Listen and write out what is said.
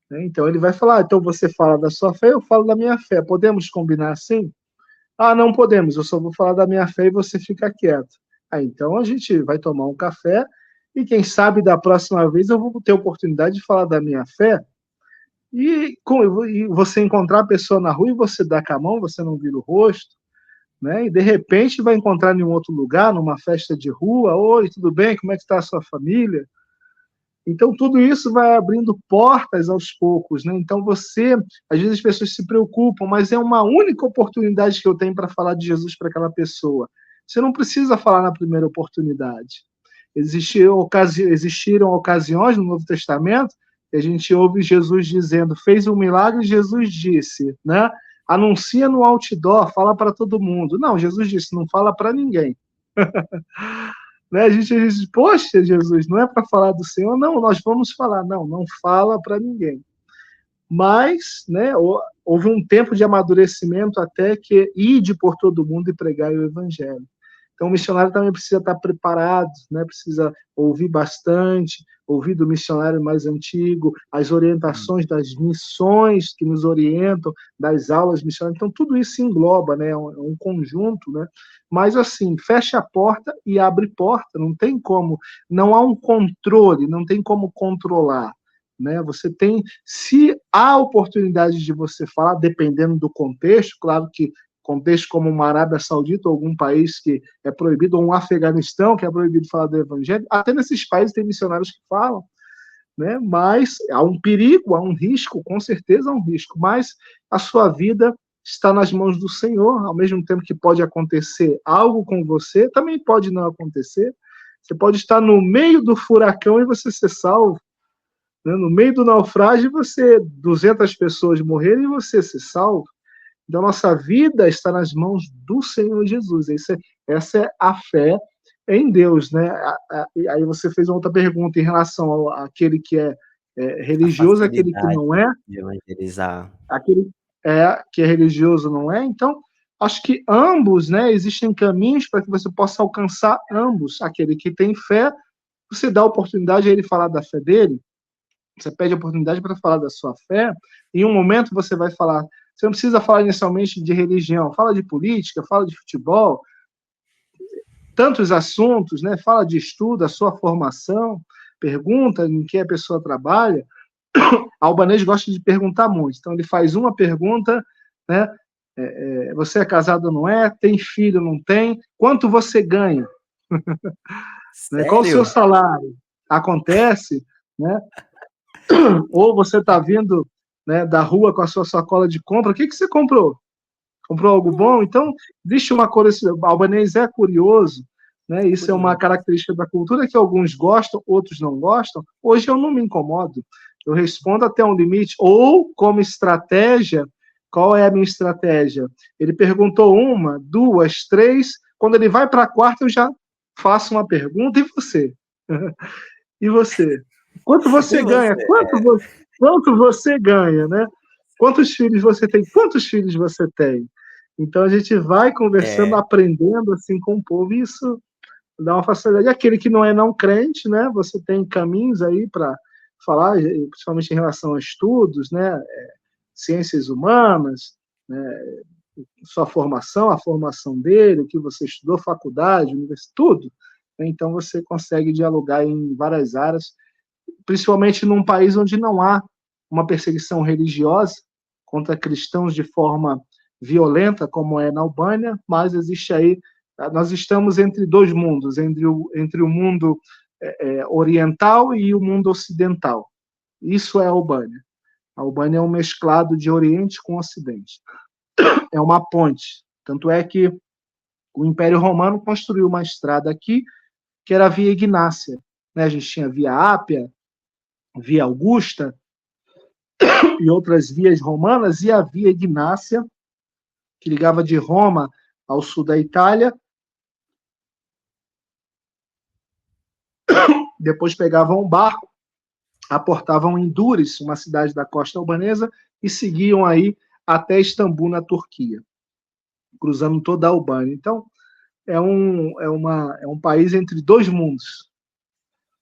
né? Então ele vai falar, então você fala da sua fé, eu falo da minha fé. Podemos combinar assim? Ah, não podemos, eu só vou falar da minha fé e você fica quieto. Ah, então a gente vai tomar um café e quem sabe da próxima vez eu vou ter a oportunidade de falar da minha fé e você encontrar a pessoa na rua e você dá com a mão, você não vira o rosto, né? E de repente vai encontrar em um outro lugar, numa festa de rua, oi, tudo bem? Como é que está a sua família? Então, tudo isso vai abrindo portas aos poucos, né? Então, às vezes as pessoas se preocupam, mas é uma única oportunidade que eu tenho para falar de Jesus para aquela pessoa. Você não precisa falar na primeira oportunidade. Existiram ocasiões no Novo Testamento que a gente ouve Jesus dizendo, fez um milagre, Jesus disse, né? Anuncia no outdoor, fala para todo mundo. Não, Jesus disse, não fala para ninguém. Né? A gente diz, poxa, Jesus, não é para falar do Senhor? Não, nós vamos falar. Não, não fala para ninguém. Mas, né, houve um tempo de amadurecimento até que ide por todo mundo e pregar o evangelho. Então, o missionário também precisa estar preparado, né? Precisa ouvir bastante, ouvir do missionário mais antigo, as orientações das missões que nos orientam, das aulas missionárias. Então, tudo isso se engloba, né? É um conjunto, né? Mas, assim, fecha a porta e abre porta, não tem como, não há um controle, não tem como controlar. Né? Você tem, se há oportunidade de você falar, dependendo do contexto, claro que contexto como uma Arábia Saudita ou algum país que é proibido, ou um Afeganistão que é proibido falar do evangelho, até nesses países tem missionários que falam, né? Mas há um perigo, há um risco, com certeza há um risco, mas a sua vida está nas mãos do Senhor, ao mesmo tempo que pode acontecer algo com você, também pode não acontecer, você pode estar no meio do furacão e você ser salvo, né? No meio do naufrágio, 200 pessoas morrerem e você ser salvo. Então, nossa vida está nas mãos do Senhor Jesus. Essa é a fé em Deus, né? Aí você fez uma outra pergunta em relação àquele que é A religioso, aquele que facilidade não é, de evangelizar. aquele que é religioso não é. Então, acho que ambos, né? Existem caminhos para que você possa alcançar ambos. Aquele que tem fé, você dá a oportunidade a ele falar da fé dele, você pede a oportunidade para falar da sua fé, em um momento você vai falar, você não precisa falar inicialmente de religião, fala de política, fala de futebol, tantos assuntos, né? Fala de estudo, a sua formação, pergunta em que a pessoa trabalha. A Albanês gosta de perguntar muito, então ele faz uma pergunta, né? Você é casado ou não é? Tem filho ou não tem? Quanto você ganha? Né? Qual o seu Sério? salário? Acontece, né? Ou você está vindo, né, da rua com a sua sacola de compra, o que você comprou? Comprou algo bom? Então, existe uma curiosidade, o albanês é curioso, né? Isso é uma Curioso. característica da cultura que alguns gostam, outros não gostam. Hoje eu não me incomodo, eu respondo até um limite, ou como estratégia, qual é a minha estratégia? Ele perguntou uma, duas, três, quando ele vai para a quarta eu já faço uma pergunta, e você? E você? Quanto E você ganha? você? Quanto você ganha, né? Quantos filhos você tem? Quantos filhos você tem? Então a gente vai conversando, É, aprendendo assim com o povo, e isso dá uma facilidade. E aquele que não é não crente, né? Você tem caminhos aí para falar, principalmente em relação a estudos, né? Ciências humanas, né? Sua formação, a formação dele, o que você estudou, faculdade, universidade, tudo. Então você consegue dialogar em várias áreas, principalmente num país onde não há uma perseguição religiosa contra cristãos de forma violenta, como é na Albânia, mas existe aí, nós estamos entre dois mundos, entre o mundo oriental e o mundo ocidental. Isso é a Albânia. A Albânia é um mesclado de Oriente com Ocidente. É uma ponte. Tanto é que o Império Romano construiu uma estrada aqui, que era a Via Ignácia. Né? A gente tinha Via Ápia, Via Augusta e outras vias romanas, e a Via Ignácia, que ligava de Roma ao sul da Itália. Depois pegavam um barco, aportavam em Dures, uma cidade da costa albanesa, e seguiam aí até Istambul, na Turquia, cruzando toda a Albânia. Então, é um país entre dois mundos,